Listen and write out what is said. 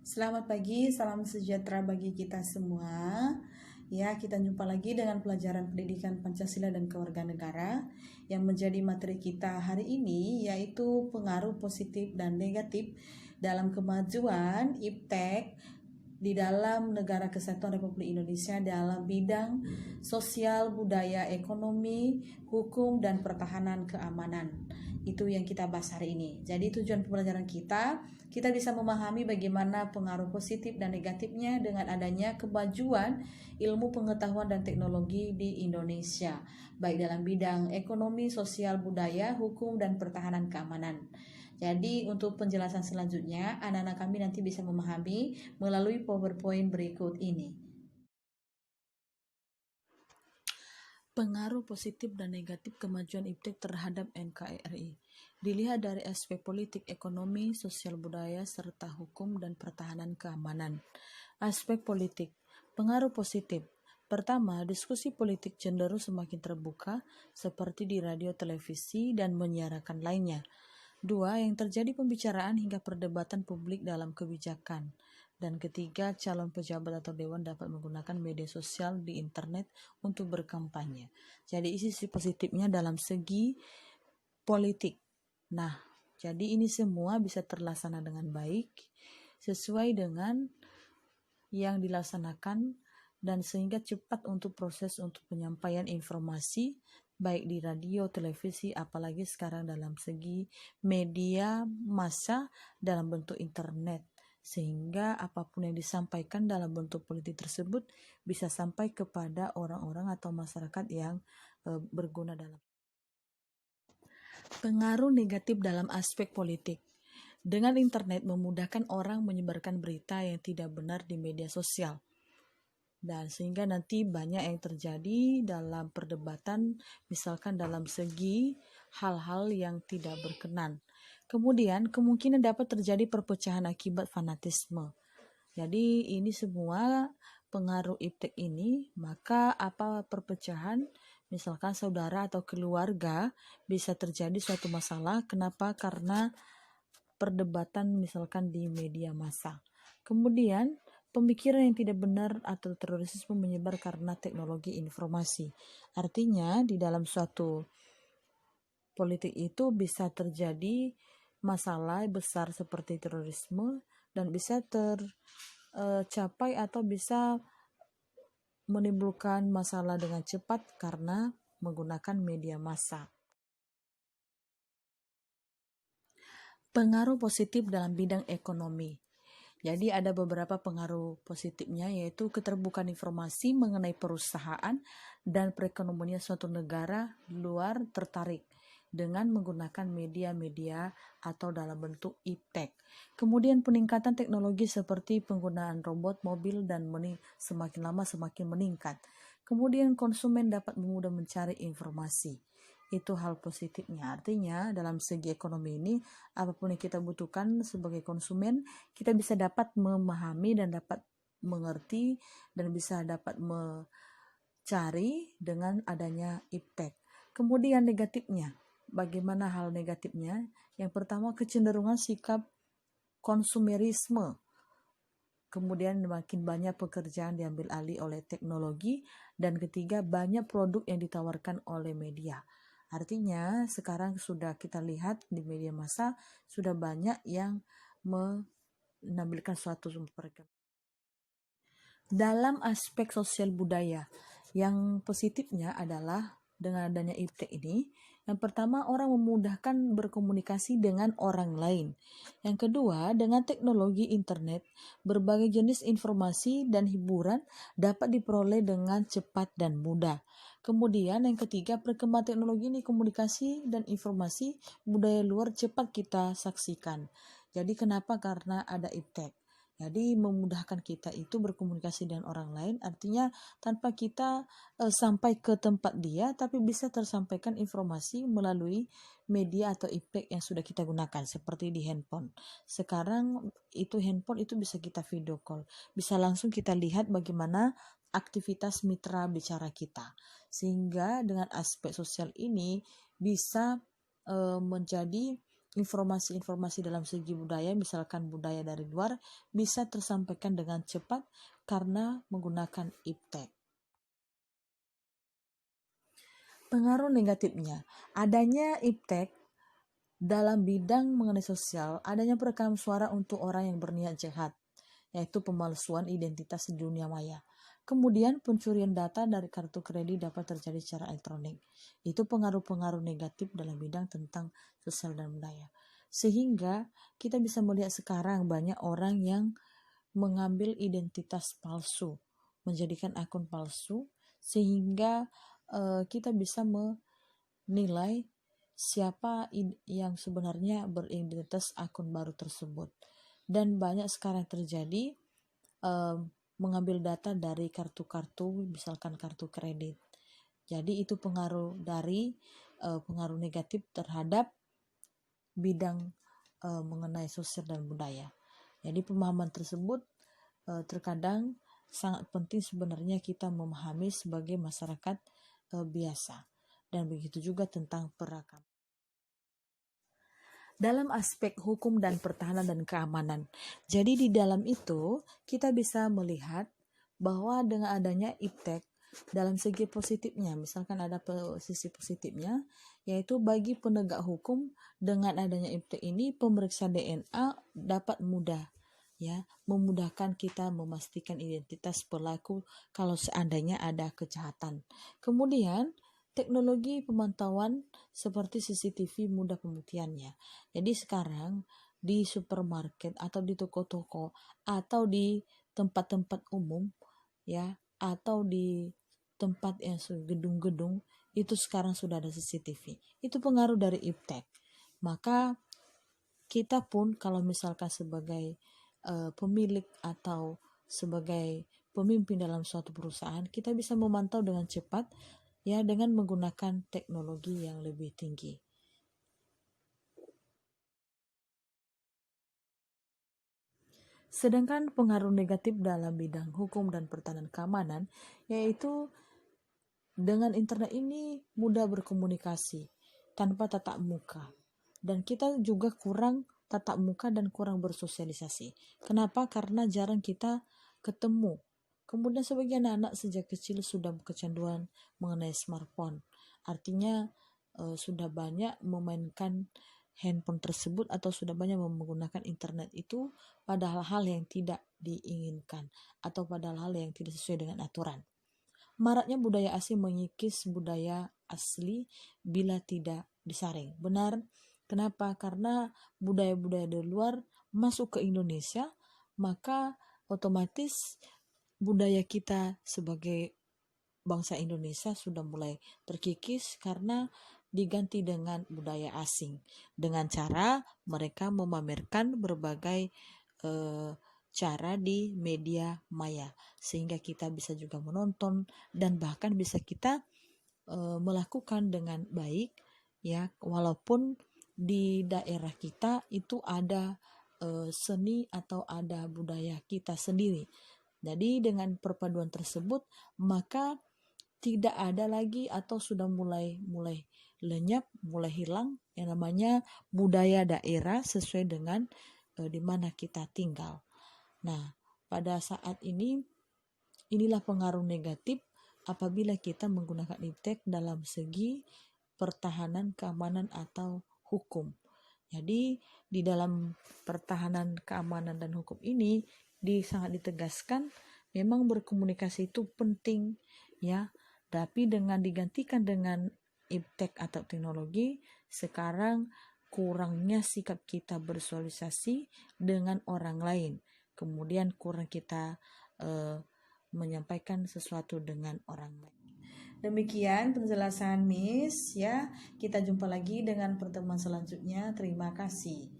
Selamat pagi, salam sejahtera bagi kita semua. Ya, kita jumpa lagi dengan pelajaran pendidikan Pancasila dan Kewarganegaraan yang menjadi materi kita hari ini, yaitu pengaruh positif dan negatif dalam kemajuan iptek di dalam Negara Kesatuan Republik Indonesia dalam bidang sosial, budaya, ekonomi, hukum, dan pertahanan keamanan. Itu yang kita bahas hari ini. Jadi tujuan pembelajaran kita bisa memahami bagaimana pengaruh positif dan negatifnya dengan adanya kemajuan ilmu pengetahuan dan teknologi di Indonesia, baik dalam bidang ekonomi, sosial, budaya, hukum, dan pertahanan keamanan. Jadi untuk penjelasan selanjutnya, anak-anak kami nanti bisa memahami melalui PowerPoint berikut ini. Pengaruh positif dan negatif kemajuan iptek terhadap NKRI dilihat dari aspek politik, ekonomi, sosial budaya, serta hukum dan pertahanan keamanan. Aspek politik, pengaruh positif. Pertama, diskusi politik cenderung semakin terbuka seperti di radio, televisi, dan menyiarkan lainnya. Dua, yang terjadi pembicaraan hingga perdebatan publik dalam kebijakan. Dan ketiga, calon pejabat atau dewan dapat menggunakan media sosial di internet untuk berkampanye. Jadi sisi positifnya dalam segi politik. Nah, jadi ini semua bisa terlaksana dengan baik sesuai dengan yang dilaksanakan dan sehingga cepat untuk proses untuk penyampaian informasi baik di radio, televisi, apalagi sekarang dalam segi media massa dalam bentuk internet, sehingga apapun yang disampaikan dalam bentuk politik tersebut bisa sampai kepada orang-orang atau masyarakat yang berguna dalam. Pengaruh negatif dalam aspek politik. Dengan internet memudahkan orang menyebarkan berita yang tidak benar di media sosial. Dan sehingga nanti banyak yang terjadi dalam perdebatan, misalkan dalam segi hal-hal yang tidak berkenan. Kemudian kemungkinan dapat terjadi perpecahan akibat fanatisme. Jadi ini semua pengaruh iptek ini, maka apa perpecahan, misalkan saudara atau keluarga bisa terjadi suatu masalah. Kenapa? Karena perdebatan misalkan di media massa. Kemudian pemikiran yang tidak benar atau terorisme menyebar karena teknologi informasi. Artinya di dalam suatu politik itu bisa terjadi masalah besar seperti terorisme dan bisa tercapai atau bisa menimbulkan masalah dengan cepat karena menggunakan media massa. Pengaruh positif dalam bidang ekonomi. Jadi ada beberapa pengaruh positifnya, yaitu keterbukaan informasi mengenai perusahaan dan perekonomian suatu negara luar tertarik dengan menggunakan media-media atau dalam bentuk iptek. Kemudian peningkatan teknologi seperti penggunaan robot, mobil, dan semakin lama semakin meningkat. Kemudian konsumen dapat mudah mencari informasi. Itu hal positifnya. Artinya dalam segi ekonomi ini, apapun yang kita butuhkan sebagai konsumen, kita bisa dapat memahami dan dapat mengerti dan bisa dapat mencari dengan adanya iptek. Kemudian negatifnya, bagaimana hal negatifnya? Yang pertama, kecenderungan sikap konsumerisme. Kemudian makin banyak pekerjaan diambil alih oleh teknologi. Dan ketiga, banyak produk yang ditawarkan oleh media. Artinya sekarang sudah kita lihat di media massa sudah banyak yang menampilkan suatu sumber. Dalam aspek sosial budaya, yang positifnya adalah dengan adanya iptek ini, yang pertama orang memudahkan berkomunikasi dengan orang lain. Yang kedua, dengan teknologi internet, berbagai jenis informasi dan hiburan dapat diperoleh dengan cepat dan mudah. Kemudian yang ketiga, perkembangan teknologi ini, komunikasi dan informasi budaya luar cepat kita saksikan. Jadi kenapa? Karena ada iptek. Jadi memudahkan kita itu berkomunikasi dengan orang lain, artinya tanpa kita sampai ke tempat dia, tapi bisa tersampaikan informasi melalui media atau iptek yang sudah kita gunakan, seperti di handphone. Sekarang itu handphone itu bisa kita video call, bisa langsung kita lihat bagaimana aktivitas mitra bicara kita. Sehingga dengan aspek sosial ini bisa menjadi informasi-informasi dalam segi budaya, misalkan budaya dari luar, bisa tersampaikan dengan cepat karena menggunakan iptek. Pengaruh negatifnya, adanya iptek dalam bidang mengenai sosial, adanya perekam suara untuk orang yang berniat jahat, yaitu pemalsuan identitas di dunia maya. Kemudian pencurian data dari kartu kredit dapat terjadi secara elektronik. Itu pengaruh-pengaruh negatif dalam bidang tentang sosial dan budaya. Sehingga kita bisa melihat sekarang banyak orang yang mengambil identitas palsu, menjadikan akun palsu, sehingga kita bisa menilai siapa yang sebenarnya beridentitas akun baru tersebut. Dan banyak sekarang terjadi mengambil data dari kartu-kartu, misalkan kartu kredit. Jadi itu pengaruh dari pengaruh negatif terhadap bidang mengenai sosial dan budaya. Jadi pemahaman tersebut terkadang sangat penting sebenarnya kita memahami sebagai masyarakat biasa. Dan begitu juga tentang perekam. Dalam aspek hukum dan pertahanan dan keamanan. Jadi di dalam itu kita bisa melihat bahwa dengan adanya iptek dalam segi positifnya, misalkan ada sisi positifnya, yaitu bagi penegak hukum dengan adanya iptek ini pemeriksaan DNA dapat mudah, ya, memudahkan kita memastikan identitas pelaku kalau seandainya ada kejahatan. Kemudian teknologi pemantauan seperti CCTV mudah pembuktiannya. Jadi sekarang di supermarket atau di toko-toko atau di tempat-tempat umum, ya, atau di tempat yang gedung-gedung itu sekarang sudah ada CCTV. Itu pengaruh dari iptek. Maka kita pun kalau misalkan sebagai pemilik atau sebagai pemimpin dalam suatu perusahaan, kita bisa memantau dengan cepat, ya, dengan menggunakan teknologi yang lebih tinggi. Sedangkan pengaruh negatif dalam bidang hukum dan pertahanan keamanan, yaitu dengan internet ini mudah berkomunikasi tanpa tatap muka. Dan kita juga kurang tatap muka dan kurang bersosialisasi. Kenapa? Karena jarang kita ketemu. Kemudian sebagian anak sejak kecil sudah kecanduan mengenai smartphone. Artinya sudah banyak memainkan handphone tersebut atau sudah banyak menggunakan internet itu pada hal-hal yang tidak diinginkan atau pada hal-hal yang tidak sesuai dengan aturan. Maraknya budaya asing mengikis budaya asli bila tidak disaring. Benar. Kenapa? Karena budaya-budaya dari luar masuk ke Indonesia, maka otomatis budaya kita sebagai bangsa Indonesia sudah mulai terkikis karena diganti dengan budaya asing. Dengan cara mereka memamerkan berbagai cara di media maya, sehingga kita bisa juga menonton dan bahkan bisa kita melakukan dengan baik, ya, walaupun di daerah kita itu ada seni atau ada budaya kita sendiri. Jadi dengan perpaduan tersebut maka tidak ada lagi atau sudah mulai lenyap, mulai hilang yang namanya budaya daerah sesuai dengan di mana kita tinggal. Nah, pada saat ini inilah pengaruh negatif apabila kita menggunakan iptek dalam segi pertahanan, keamanan atau hukum. Jadi di dalam pertahanan, keamanan dan hukum ini sangat ditegaskan memang berkomunikasi itu penting, ya. Tapi dengan digantikan dengan iptek atau teknologi, sekarang kurangnya sikap kita bersosialisasi dengan orang lain. Kemudian kurang kita menyampaikan sesuatu dengan orang lain. Demikian penjelasan Miss, ya. Kita jumpa lagi dengan pertemuan selanjutnya. Terima kasih.